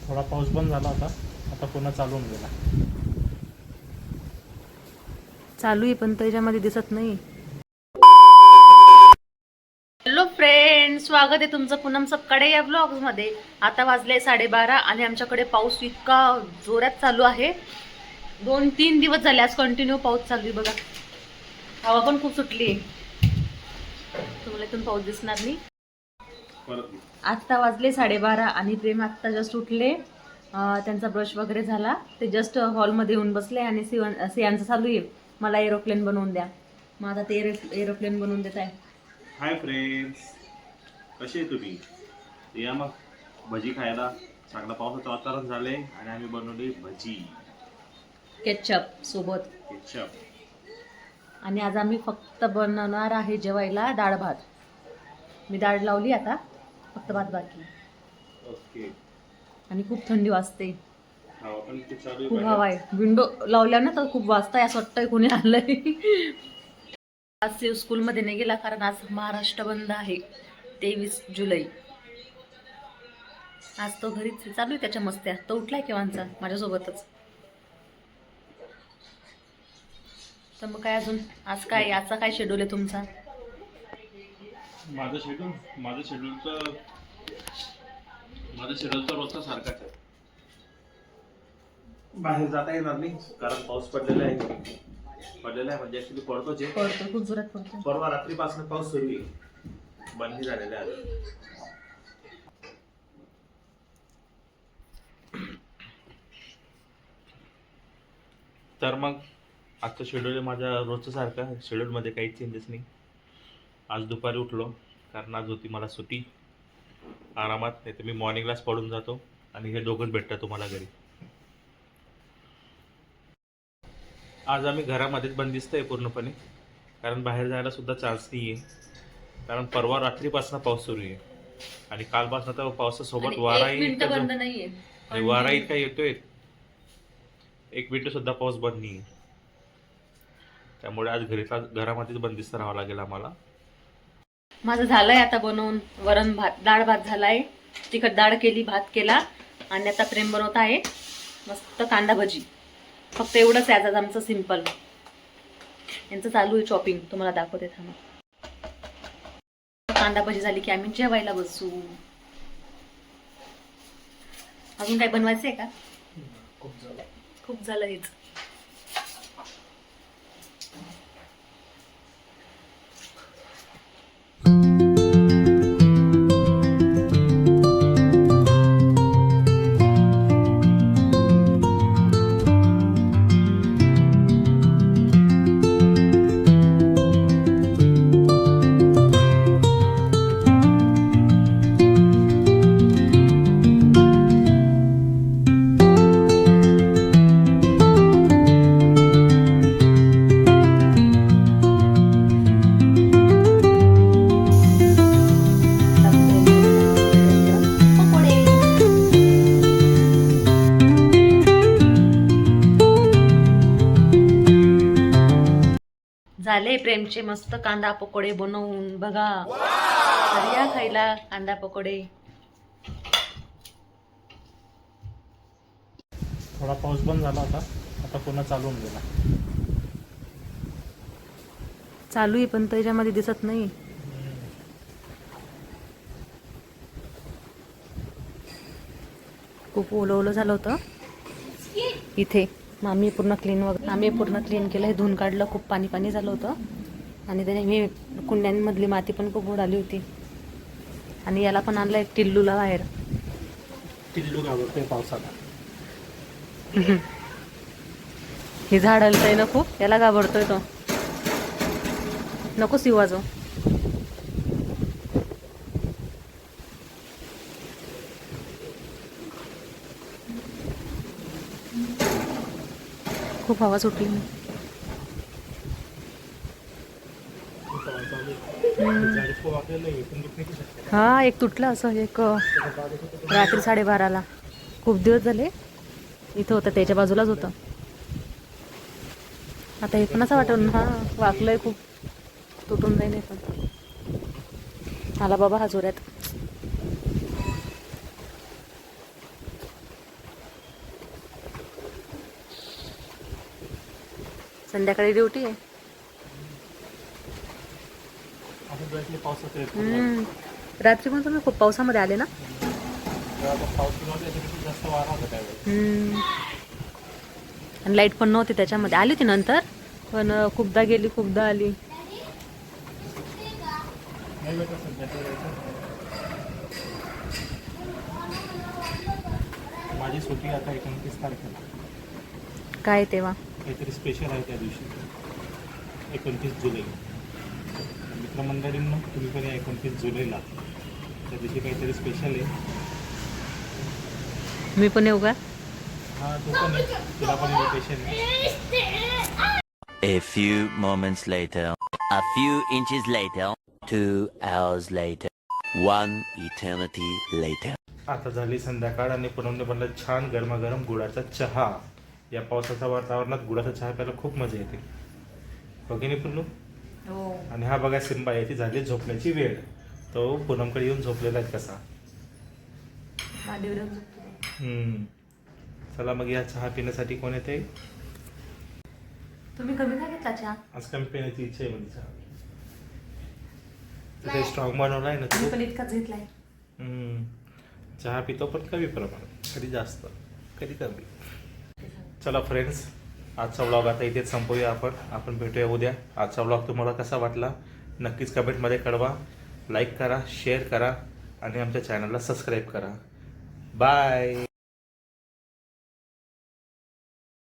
थोडा पाऊस बंद झाला होता, आता पुन्हा चालू होऊन गेला. चालू आहे पण त्याच्यामध्ये दिसत नाही. हॅलो फ्रेंड, स्वागत आहे तुमचं पूनम सपकाळे या ब्लॉग्स मध्ये. आता वाजले 12:30 आणि आमच्याकडे पाऊस इतका जोरात चालू आहे. 2-3 दिवस झाले आज कंटिन्यू पाऊस चालू आहे बघा. हवा पण खूप सुटली आहे. तुम्हाला इथून पाऊस दिसणार नाही. आता वाजले 12:30 आणि प्रेम आत्ता जस्ट उठले. त्यांचा ब्रश वगैरे झाला. ते जस्ट हॉलमध्ये येऊन बसले आणि सियांचं चालू आहे मला एरोप्लेन बनवून द्या. मग आता ते एरोप्लेन बनवून देत आहे. हाय फ्रेंड्स, कसे आहे तुम्ही? या मग भजी खायला. चांगला पावसाचं वातावरण झालंय आणि आम्ही बनवली भजी केचप सोबत. केचप. आणि आज आम्ही फक्त बनवणार आहे जेवायला डाळ भात. मी डाळ लावली, आता फक्त भात बाकी. ओके. आणि खूप थंडी वाजते, हवा पण खूप चालू आहे. खूप हवा आहे. विंडो लावल्या ना तर खूप वाजताय, असं वाटतंय कोणी आलंय. आज शिव स्कूलमध्ये नाही गेला कारण आज महाराष्ट्र बंद आहे. 23 जुलै. आज तो घरीच चालू आहे त्याच्या मस्त्या. तो उठलाय केव्हांचा माझ्यासोबतच. तर मग काय अजून आज काय, आजचा काय शेड्यूल आहे तुमचा? माझं शेड्यूल तर रोजचा सारखाच आहे. बाहेर जाता येणार नाही कारण पाऊस पडलेला आहे म्हणजे ऍक्च्युली पडतोच आहे. पडतो, खूप जोरात पडतो. परवा रात्रीपासून पाऊस सुरू आहे, बंद झालेला आहे. तर मग आजचं शेड्यूल आहे माझ्या रोजचं सारखं. शेड्यूलमध्ये काही चेंजेस नाही. आज दुपारी उठलो कारण आज होती मला सुट्टी आरामात. नाही तर मी मॉर्निंगलाच पडून जातो आणि हे दोघंच भेटतात तुम्हाला घरी. आज आम्ही घरामध्येच बंदिस्त आहे पूर्णपणे, कारण बाहेर जायला सुद्धा चान्स नाही आहे. कारण परवा रात्रीपासून पाऊस सुरू आहे आणि कालपासून तर पावसासोबत वाराही बंद नाहीये. वारा इतका येतोय, 1 मिनिट सुद्धा पाऊस बंद नाही. त्यामुळे आज घरामध्येच बंदिस्त राहावं लागेल आम्हाला. माझं झालंय आता बनवून वरण भात, डाळ भात झालाय. तिखट डाळ केली, भात केला आणि आता प्रेम बनवत आहे मस्त कांदा भजी. फक्त एवढंच आहे आज आमचं सिंपल. यांचं चालू आहे शॉपिंग, तुम्हाला दाखवते थांबा. कांदा भजी झाली की आम्ही जेवायला बसू. अजून काय बनवायचंय का? खूप झालं हेच. झाले प्रेमचे मस्त कांदा पकोडे बनवून बघा. तर या खायला कांदा पकोडे. थोडा पाऊस बंद झाला होता, आता पुन्हा चालू होऊन गेला. चालू आहे पण त्याच्यामध्ये दिसत नाही. खूप ओलं झालं होतं इथे. मग आम्ही पूर्ण क्लीन केलं. हे धुवून काढलं. खूप पाणी झालं होतं आणि त्याने मी कुंड्यांमधली माती पण खूप उडाली होती. आणि याला पण आणलंय टिल्लूला बाहेर. टिल्लू घाबरतोय पावसाला. हे झाड हलतंय ना खूप, याला घाबरतोय तो. नको शिवाजो. खूप हवा सुटली. हा, एक तुटलं असं. एक रात्री 12:30ला. खूप दिवस झाले इथं होतं, त्याच्या बाजूलाच होतं. आता हे पण असं वाटून वाकलंय खूप, तुटून जाईल हे पण. आला बाबा हा जोऱ्यात. संध्याकाळी ड्युटी आहे. आता जसले पावसात येत रात्री पण तुम्ही खूप पावसामध्ये आले ना. पाऊस नव्हता त्याच्यापेक्षा जास्त वारा होता त्यावेळेस. आणि लाईट पण नव्हती त्याच्यामध्ये. आली होती नंतर पण खूपदा गेली खूपदा आली. नाही बेटा सध्या माझी सुट्टी आता 29 तारखेला. काय तेव्हा काहीतरी स्पेशल आहे त्या दिवशी 29 जुलै. मित्रमंडळींना तुम्ही पण या 29 जुलैला त्या दिवशी काहीतरी स्पेशल आहे. मी पण येऊ का? हां तू पण आहे, तुला पण इन्व्हिटेशन आहे. A few moments later, a few inches later, 2 hours later, 1 eternity later. आता झाली संध्याकाळ आणि पुनमने बनला छान गरमागरम गुळाचा चहा. या पावसाच्या वातावरणात गुळाचा चहा प्यायला खूप मजा येते. हो की नाही पुन्नू? हो. आणि हा बघा सिम्बा, याची झाली झोपण्याची वेळ. तो पुनमकडे येऊन झोपलेला आहे कसा. चला मग या चहा पिण्यासाठी कोण येते? तुम्ही कमी का घेतला चहा? आज कमी पिण्याची इच्छा आहे म्हणजे चहा. ते स्ट्रॉंग बनवला आहे ना मी तू. पण इतकाच घेतलाय. चहा पितो पण कमी प्रमाणात, कधी जास्त कधी कमी. चला फ्रेंड्स, आजचा व्लॉग आता इथेच संपवूया आपण भेटूया उद्या. आजचा व्लॉग तुम्हाला कसा वाटला नक्कीच कमेंटमध्ये कळवा. लाईक करा, शेअर करा आणि आमच्या चॅनलला सबस्क्राईब करा. बाय.